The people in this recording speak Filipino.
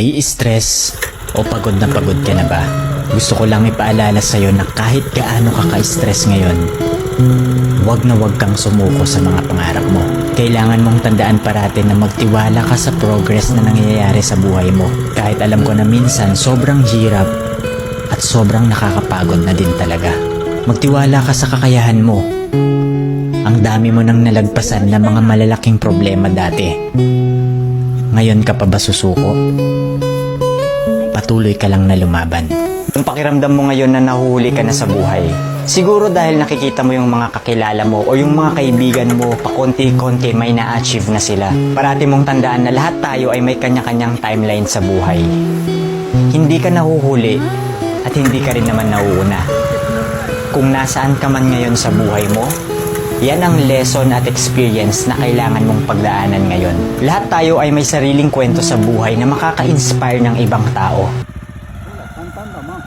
Nai-stress o pagod na pagod ka na ba? Gusto ko lang ipaalala sa'yo na kahit gaano ka ka-stress ngayon, wag na wag kang sumuko sa mga pangarap mo. Kailangan mong tandaan parati na magtiwala ka sa progress na nangyayari sa buhay mo. Kahit alam ko na minsan sobrang hirap at sobrang nakakapagod na din talaga. Magtiwala ka sa kakayahan mo. Ang dami mo nang nalagpasan na mga malalaking problema dati. Ngayon ka pa ba susuko? Patuloy ka lang na lumaban. Ang pakiramdam mo ngayon na nahuhuli ka na sa buhay, siguro dahil nakikita mo yung mga kakilala mo o yung mga kaibigan mo pakonti-konti may na-achieve na sila. Parati mong tandaan na lahat tayo ay may kanya-kanyang timeline sa buhay. Hindi ka nahuhuli at hindi ka rin naman nauuna. Kung nasaan ka man ngayon sa buhay mo, yan ang lesson at experience na kailangan mong pagdaanan ngayon. Lahat tayo ay may sariling kwento sa buhay na makaka-inspire ng ibang tao.